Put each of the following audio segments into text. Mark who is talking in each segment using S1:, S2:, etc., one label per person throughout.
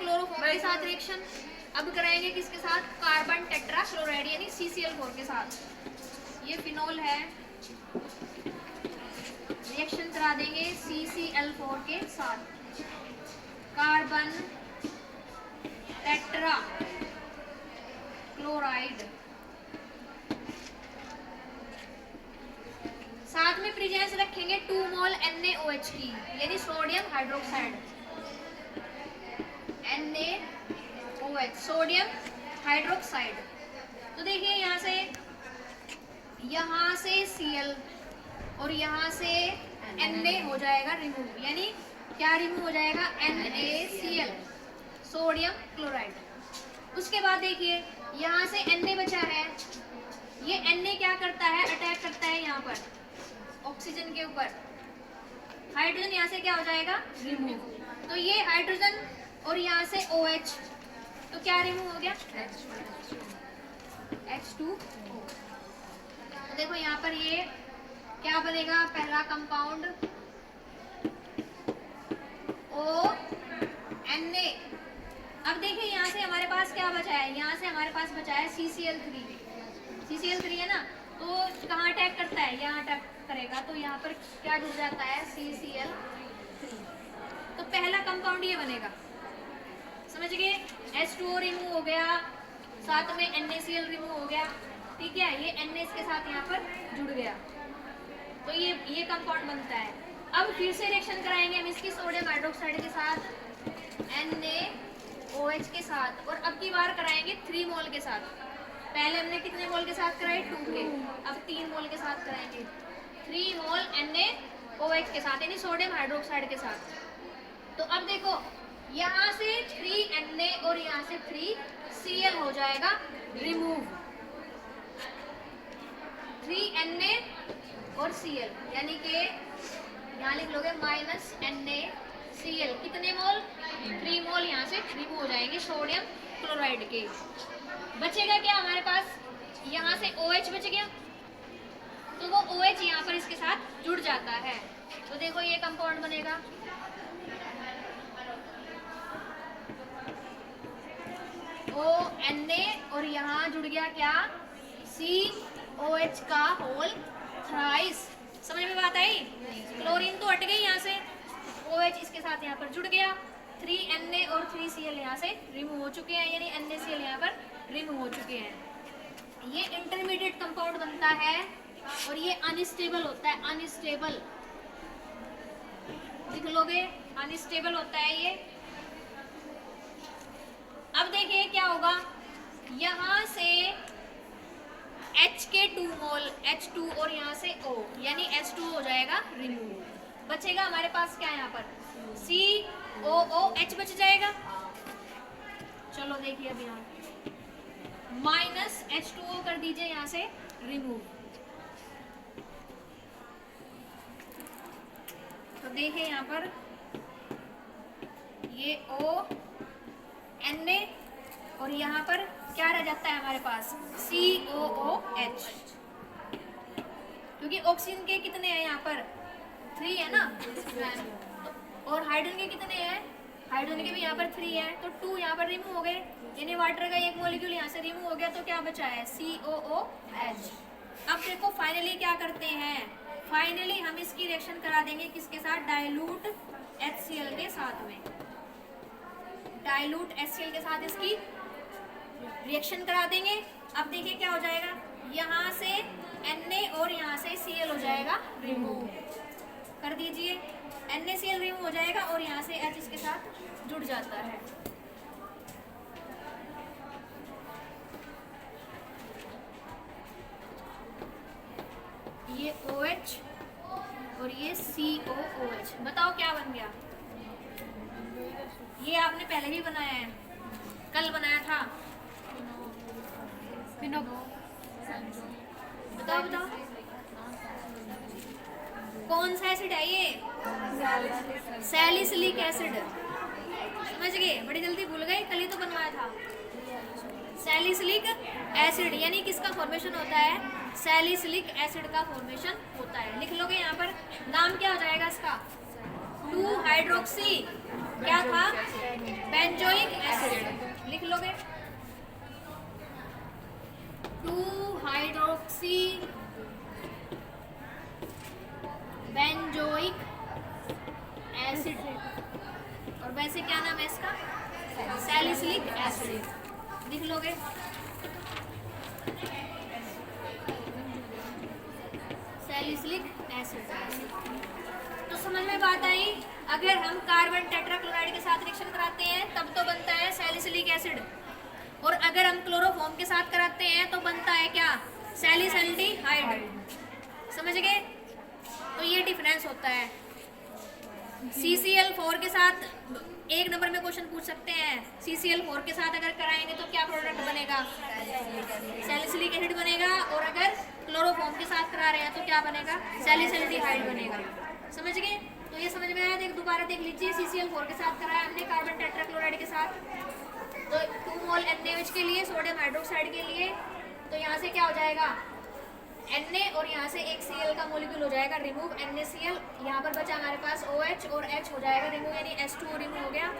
S1: Chloro के साथ reaction. अब कराएंगे किसके साथ? कार्बन टेट्रा क्लोराइड यानी CCl4 के साथ। ये फिनोल है, रिएक्शन करा देंगे CCl4 के साथ। कार्बन टेट्रा क्लोराइड, साथ में प्रेजेंस रखेंगे 2 मोल NaOH की यानी sodium hydroxide. NaOH sodium hydroxide. तो देखिए यहाँ से Cl और यहाँ से Na हो जाएगा रिमूव, यानी क्या रिमूव हो जाएगा? NaCl sodium chloride. उसके बाद देखिए यहाँ से Na बचा है, ये Na क्या करता है? अटैक करता है यहाँ पर ऑक्सीजन के ऊपर। हाइड्रोजन यहाँ से क्या हो जाएगा? रिमूव। तो ये हाइड्रोजन और यहाँ से OH, तो क्या रिमूव हो गया? H2O। तो देखो यहाँ पर ये क्या बनेगा? पहला कंपाउंड ONa। अब देखिए यहाँ से हमारे पास क्या बचा है? यहाँ से हमारे पास बचा है CCl3। CCl3 है ना, तो कहाँ अटैक करता है? यहाँ अटैक करेगा, तो यहाँ पर क्या जुड़ जाता है? CCl3। तो पहला कंपाउंड ये बनेगा, समझ गए? H2O रिमूव हो गया, साथ में NaCl रिमूव हो गया, ठीक है। ये Na इसके साथ यहाँ पर जुड़ गया, तो ये कंपाउंड बनता है। अब फिर से रिएक्शन कराएंगे हम इसकी सोडियम हाइड्रोक्साइड के साथ, NaOH के साथ, और अब की बार कराएंगे 3 मोल के साथ। पहले हमने कितने मोल के साथ कराए? 2 के। अब 3 मोल के साथ कराएंगे, 3 मोल NaOH के साथ यानी सोडियम हाइड्रोक्साइड के साथ। तो अब देखो यहाँ से 3 Na और यहाँ से 3 Cl हो जाएगा रिमूव। 3 Na और Cl यानी कि यहाँ लिख लोगे -NaCl। कितने मोल? 3 मोल यहाँ से रिमूव हो जाएंगे सोडियम क्लोराइड के। बचेगा क्या हमारे पास? यहाँ से OH बच गया, तो वो OH यहाँ पर इसके साथ जुड़ जाता है। तो देखो ये कंपाउंड बनेगा ONa और यहाँ जुड़ गया क्या? COH का होल थ्राइस। समझ में बात आई? क्लोरीन तो हट गई यहाँ से, OH इसके साथ यहाँ पर जुड़ गया, 3 Na और 3 Cl यहाँ से रिमूव हो चुके हैं, यानी NaCl यहाँ पर रिमूव हो चुके हैं। ये इंटरमीडिएट कंपाउंड बनता है और ये अनस्टेबल होता है। अनस्टेबल लिख लोगे, अनस्टेबल होता है ये। अब देखिए क्या होगा, यहाँ से H के 2 मोल H2 और यहाँ से O यानी H2 हो जाएगा रिमूव। बचेगा हमारे पास क्या? यहाँ पर COOH बच जाएगा। चलो देखिए अब यहाँ -H2O कर दीजिए यहाँ से रिमूव। तो देखिए यहाँ पर ये ONa और यहाँ पर क्या रह जाता है हमारे पास? COOH। क्योंकि ऑक्सीजन के कितने हैं यहाँ पर? 3 है ना, और हाइड्रोजन के कितने हैं? हाइड्रोजन के भी यहाँ पर 3 है, तो 2 यहाँ पर रिमूव हो गए, यानी वाटर का एक मॉलिक्यूल यहाँ से रिमूव हो गया, तो क्या बचा है? COOH। अब देखो फाइनली क्या करते हैं? फाइनली हम इसकी रिएक्शन करा देंगे किसके साथ? डाइल्यूट HCl के साथ में। डाइल्यूट HCl के साथ इसकी रिएक्शन करा देंगे। अब देखिए क्या हो जाएगा, यहाँ से Na और यहाँ से Cl हो जाएगा रिमूव। कर दीजिए, NaCl रिमूव हो जाएगा और यहाँ से H इसके साथ जुड़ जाता है। ये OH और ये COOH। बताओ क्या बन गया? ये आपने पहले भी बनाया है, कल बनाया था। बताओ बताओ कौन सा एसिड है ये? Salicylic acid. समझ गए? बड़ी जल्दी भूल गए, कल ही तो बनवाया था। सैलिसिलिक एसिड यानी किसका फॉर्मेशन होता है? सैलिसिलिक एसिड का फॉर्मेशन होता है। लिख लोगे यहाँ पर, नाम क्या हो जाएगा इसका? 2 हाइड्रोक्सी क्या था, बेंजोइक एसिड। लिख लोगे 2 हाइड्रोक्सी बेंजोइक एसिड, और वैसे क्या नाम है इसका, सैलिसिलिक एसिड। लिख लोगे सैलिसिलिक एसिड। तो समझ में बात आई, अगर हम कार्बन टेट्राक्लोराइड के साथ रिएक्शन कराते हैं तब तो बनता है सैलिसिलिक एसिड, और अगर हम क्लोरोफॉर्म के साथ कराते हैं तो बनता है क्या, सैलिसल्डिहाइड। समझ गए? तो ये डिफरेंस होता है। CCl4 के साथ 1 नंबर में क्वेश्चन पूछ सकते हैं, CCl4 के साथ अगर कराएंगे तो क्या प्रोडक्ट बनेगा, सैलिसिलिक एसिड बनेगा, और अगर क्लोरोफॉर्म के साथ करा रहे हैं तो क्या बनेगा, सैलिसल्डिहाइड बनेगा। समझ गए? तो ये समझ में आया? दोबारा देख लीजिए, CCl4 के साथ कराया हमने कार्बन टेट्राक्लोराइड के साथ, तो 2 मोल NaOH के लिए, सोडियम हाइड्रोक्साइड के लिए, तो यहाँ से क्या हो जाएगा Na, और यहाँ से एक Cl का मोलिक्यूल हो जाएगा रिमूव, NaCl। यहाँ पर बचा हमारे पास OH और H हो जाएगा रिमूव, यानी H2O रिमूव हो गया।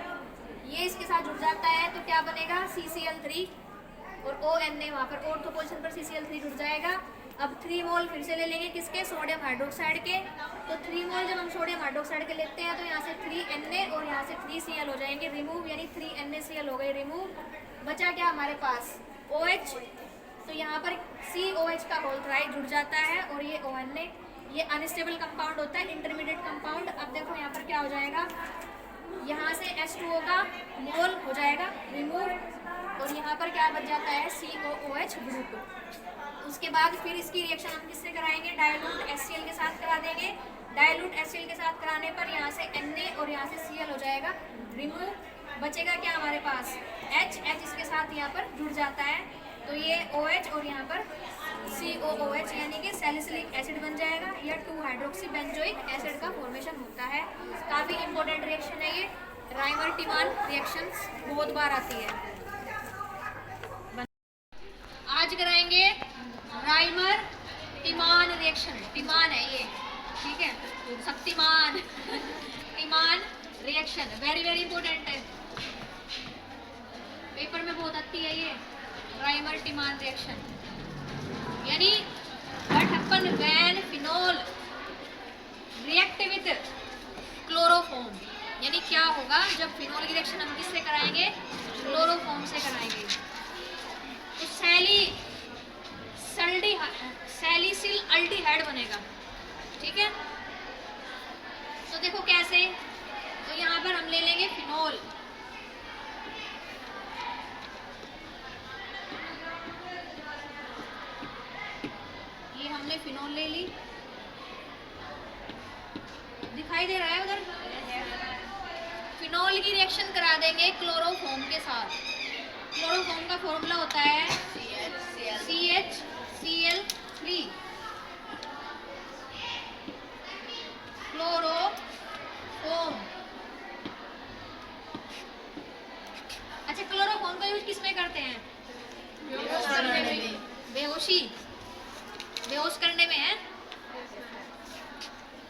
S1: ये इसके साथ जुड़ जाता है तो क्या बनेगा, CCl3, और ONa वहाँ पर ऑर्थो पोजीशन पर CCl3 जुड़ जाएगा। अब 3 मोल फिर से ले लेंगे किसके, सोडियम हाइड्रोक्साइड के। तो 3 मोल जब हम सोडियम हाइड्रोक्साइड के लेते हैं तो यहाँ से 3Na और यहाँ से 3Cl हो जाएंगे रिमूव, यानी 3NaCl हो गए रिमूव। बचा क्या हमारे पास, OH, तो यहाँ पर COH का होल ट्राइड जुड़ जाता है, और ये ONa, ये अनस्टेबल कंपाउंड होता है, इंटरमीडिएट कंपाउंड। अब देखो यहाँ पर क्या हो जाएगा, यहाँ से H2O का मोल हो जाएगा रिमूव, और यहाँ पर क्या बच जाता है, COOH ग्रुप। उसके बाद फिर इसकी रिएक्शन हम किससे कराएंगे, डाइल्यूट HCl के साथ करा देंगे। डाइल्यूट HCl के साथ कराने पर यहाँ से Na और यहाँ से Cl हो जाएगा रिमूव। बचेगा क्या हमारे पास, H इसके साथ यहाँ पर जुड़ जाता है, तो ये OH और यहाँ पर COOH यानी कि सैलिसिलिक एसिड बन जाएगा, या 2 हाइड्रोक्सी बेंजोइक एसिड का फॉर्मेशन होता है। काफ़ी इंपॉर्टेंट रिएक्शन है ये, राइमर-टिमान रिएक्शंस बहुत बार आती है। आज कराएंगे राइमर-टिमान रिएक्शन, टिमान है ये, ठीक है, शक्तिमान Tiemann reaction, very very important है, पेपर में बहुत आती है ये राइमर-टिमान रिएक्शन। यानी what happen when phenol react with chloroform, यानी क्या होगा जब फिनोल की रिएक्शन हम किससे कराएंगे, क्लोरोफॉर्म से कराएंगे, तो सैलिसिल अल्डिहाइड बनेगा। ठीक है, तो देखो कैसे, तो यहाँ पर हम ले लेंगे फिनोल, हमने फिनोल ले ली, दिखाई दे रहा है उधर, फिनोल की रिएक्शन करा देंगे क्लोरोफॉर्म के साथ। क्लोरोफॉर्म का फॉर्मूला होता है CHCl3, क्लोरोफॉर्म। अच्छा, क्लोरोफॉर्म का यूज किस में करते हैं, बेहोश करने में है।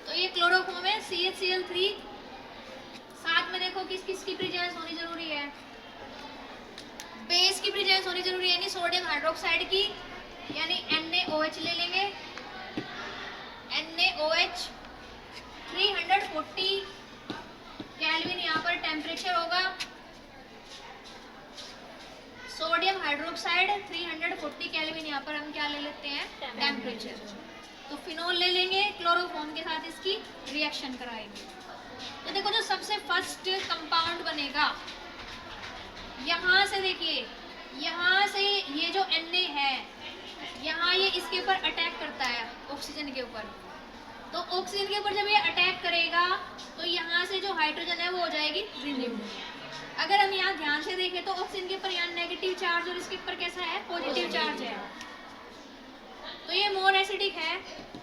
S1: तो ये क्लोरोफॉर्म है CHCl3, साथ में देखो किस किस की प्रेजेंस होनी जरूरी है, बेस की प्रेजेंस होनी जरूरी है, यानी सोडियम हाइड्रोक्साइड की, यानी NaOH ले लेंगे, NaOH 340 केल्विन यहाँ पर टेम्परेचर होगा, सोडियम हाइड्रोक्साइड 340 केल्विन यहाँ पर हम क्या ले लेते हैं, टेम्परेचर। तो फिनोल ले लेंगे, क्लोरोफॉर्म के साथ इसकी रिएक्शन कराएंगे। तो देखो जो सबसे फर्स्ट कंपाउंड बनेगा, यहाँ से देखिए, यहाँ से ये जो Na है, यहाँ ये इसके ऊपर अटैक करता है ऑक्सीजन के ऊपर, तो ऑक्सीजन के ऊपर जब ये अटैक करेगा तो यहाँ से जो हाइड्रोजन है वो हो जाएगी रिलीव। अगर हम यहाँ ध्यान से देखें तो ऑक्सीजन के ऊपर यहाँ नेगेटिव चार्ज और इसके ऊपर कैसा है, पॉजिटिव चार्ज है, तो ये मोर एसिडिक है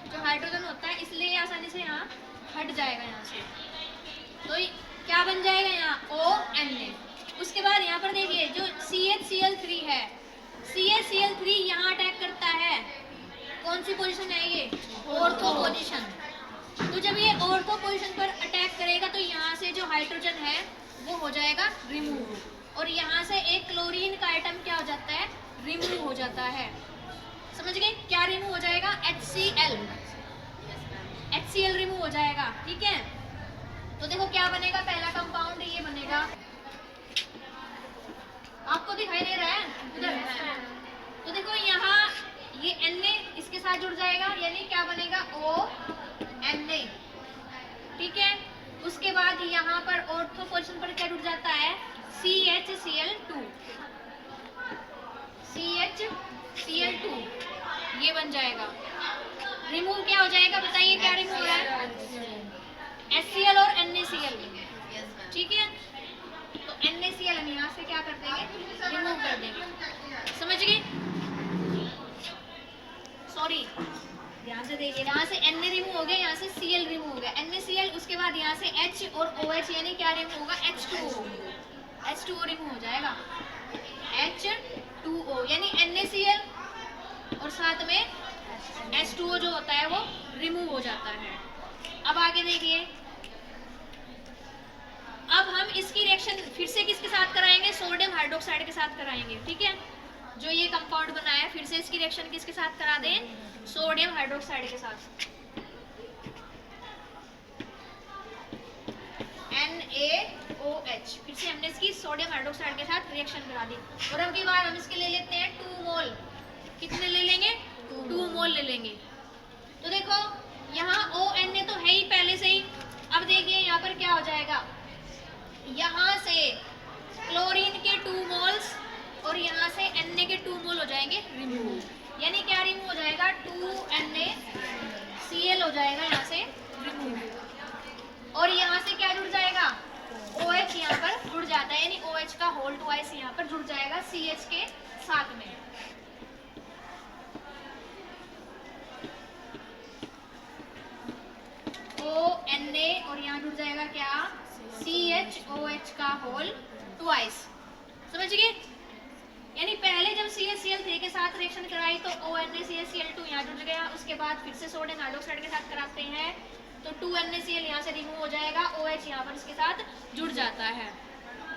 S1: जो हाइड्रोजन होता है, इसलिए आसानी से यहाँ हट जाएगा यहाँ से। तो क्या बन जाएगा यहाँ ONa। उसके बाद यहाँ पर देखिए जो CHCl3 है, CHCl3 यहाँ अटैक करता है, कौन सी पोजीशन है ये, ऑर्थो पोजीशन। तो जब ये ऑर्थो पोजीशन पर अटैक करेगा तो यहाँ से जो हाइड्रोजन है वो हो जाएगा रिमूव, और यहाँ से एक क्लोरीन का आइटम क्या हो जाता है, रिमूव हो जाता है। समझ गए? क्या रिमूव हो जाएगा? HCl, HCl रिमूव हो जाएगा। ठीक है, तो देखो क्या बनेगा, पहला कंपाउंड ये बनेगा, आपको दिखाई दे रहा है उधर? तो देखो यहाँ ये Na इसके साथ जुड़ जाएगा, यानी क्या बनेगा, ONA। ठीक है, उसके बाद यहाँ पर ऑर्थो पोजीशन पर क्या जुड़ जाता है, CHCl2, CHCl2 ये बन जाएगा। रिमूव क्या हो जाएगा, बताइए क्या रिमूव हो रहा है? HCl और NaCl। ठीक है, तो NaCl हम यहाँ से क्या कर देंगे, रिमूव कर देंगे। समझ गए? सॉरी, ध्यान से देखिए, यहाँ से Na रिमूव हो गया, यहाँ से Cl रिमूव हो गया, NaCl, उसके बाद यहाँ से H और OH, यानी क्या रिमूव होगा, H2O, H2O रिमूव हो जाएगा, H2O, यानी NaCl और साथ में H2O जो होता है वो रिमूव हो जाता है। अब आगे देखिए, अब हम इसकी रिएक्शन फिर से किसके साथ कराएंगे, सोडियम हाइड्रोक्साइड के साथ कराएंगे। ठीक है, जो ये कंपाउंड बना है फिर से इसकी रिएक्शन किसके साथ करा दें, सोडियम हाइड्रोक्साइड के साथ, NaOH। फिर से हमने इसकी सोडियम हाइड्रोक्साइड के साथ रिएक्शन करा दी, और अब की बार हम इसके ले लेते हैं 2 मोल। कितने ले लेंगे, 2 मोल ले लेंगे। तो देखो यहाँ ONA तो है ही पहले से ही, अब देखिए यहाँ पर क्या हो जाएगा, यहाँ से क्लोरीन के 2 मोल्स और यहाँ से Na के 2 मोल हो जाएंगे रिमूव, यानी क्या रिमूव हो जाएगा, 2NaCl हो जाएगा यहाँ से रिमूव, और यहाँ से क्या जुड़ जाएगा, OH यहाँ पर जुड़ जाता है, यानी OH का होल ट्वाइस यहाँ पर जुड़ जाएगा CH के साथ में। ONA और यहाँ जुड़ जाएगा क्या, CHOH का होल ट्वाइस। समझ गए? यानी पहले जब CHCl3 के साथ रिएक्शन कराई तो ONaCHCl2 यहाँ जुड़ गया, उसके बाद फिर से सोडियम हाइड्रोक्साइड के साथ कराते हैं तो 2NaCl यहाँ से रिमूव हो जाएगा, OH यहाँ पर इसके साथ जुड़ जाता है।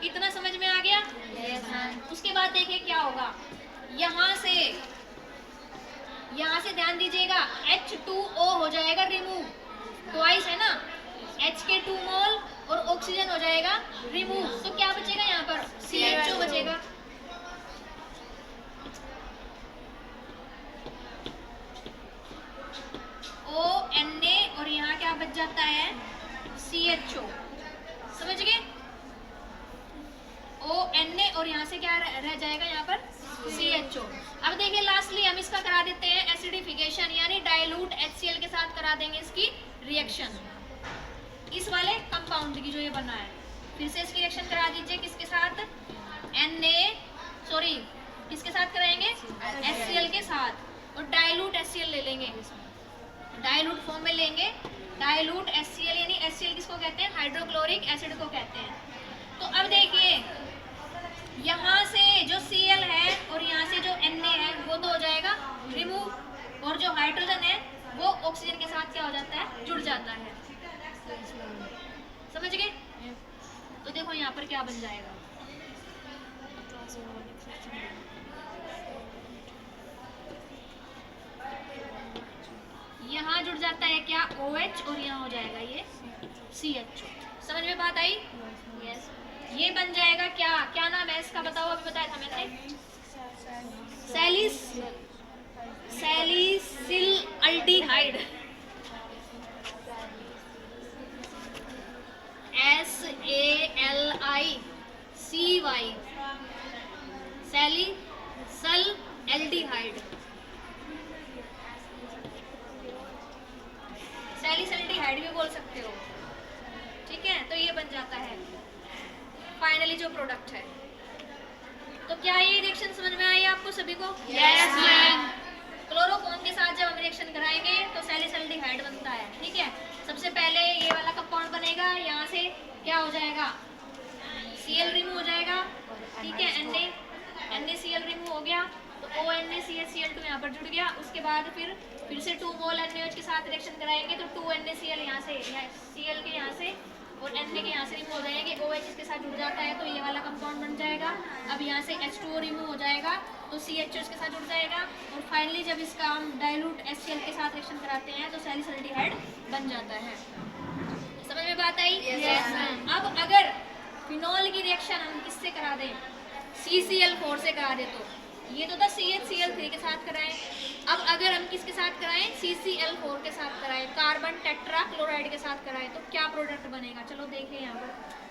S1: इतना समझ में आ गया? yes, उसके बाद देखिए क्या होगा, यहाँ से ध्यान दीजिएगा, H2O हो जाएगा रिमूव, ट्वाइस है ना, H के 2 मोल और ऑक्सीजन हो जाएगा रिमूव, तो क्या बचेगा यहाँ पर, CHO बचेगा। ONA और यहाँ क्या बच जाता है, CHO। समझ गए? ONA और यहाँ से क्या रह जाएगा यहाँ पर, CHO। अब देखिए लास्टली हम इसका करा देते हैं एसिडिफिकेशन, यानी डाइल्यूट HCl के साथ करा देंगे इसकी रिएक्शन, इस वाले कंपाउंड की जो ये बना है। फिर से इसकी रिएक्शन करा दीजिए, किसके साथ, किसके साथ कराएंगे, HCl के साथ, और डाइल्यूट HCl ले लेंगे, डाइल्यूट फॉर्म में लेंगे, डाइल्यूट HCl, यानी HCl किसको कहते हैं, हाइड्रोक्लोरिक एसिड को कहते हैं। तो अब देखिए यहाँ से जो Cl है और यहाँ से जो Na है वो तो हो जाएगा रिमूव, और जो हाइड्रोजन है वो ऑक्सीजन के साथ क्या हो जाता है, जुड़ जाता है। समझ गए? तो देखो यहाँ पर क्या बन जाएगा, यहाँ जुड़ जाता है क्या, OH, और यहाँ हो जाएगा ये CHO। समझ में बात आई? यस। ये बन जाएगा क्या, क्या नाम है इसका बताओ, अभी बताया था मैंने, सैलिसिल अल्डिहाइड, SALICY, सैलिसल एल्डिहाइड, सैलिसल्डिहाइड भी बोल सकते हो। ठीक है, तो ये बन जाता है फाइनली जो प्रोडक्ट है। तो क्या ये रिएक्शन समझ में आई आपको सभी को?
S2: Yes ma'am.
S1: क्लोरोफॉर्म के साथ जब हम रिएक्शन कराएंगे तो सैलिसल्डिहाइड बनता है। ठीक है, सबसे पहले ये वाला कंपाउंड बनेगा, यहाँ से क्या हो जाएगा, Cl रिमूव हो जाएगा। ठीक है, NaCl रिमूव हो गया, तो ONaCHCl2 यहाँ पर जुड़ गया। उसके बाद फिर से 2 मोल NaOH के साथ रिएक्शन कराएंगे तो 2NaCl यहाँ से Cl के यहाँ से और Na के यहाँ से रिमूव हो जाएंगे, OH इसके साथ जुड़ जाता है तो ये वाला कंपाउंड बन जाएगा। अब यहाँ से H2O रिमूव हो जाएगा तो CHO इसके साथ जुड़ जाएगा और फाइनली जब इसका हम डाइल्यूट HCl के साथ रिएक्शन कराते हैं तो सैलिसिलिटीहाइड बन जाता है। समझ में बात आई?
S2: Yes,
S1: अब अगर फिनॉल की रिएक्शन हम किससे करा दें, CCl4 से करा दें, तो ये तो था CHCl3 के साथ कराएं। अब अगर हम किसके साथ कराएं, CCl4 के साथ कराएं, कार्बन टेट्रा क्लोराइड के साथ कराएं, तो क्या प्रोडक्ट बनेगा? चलो देखें यहाँ पर।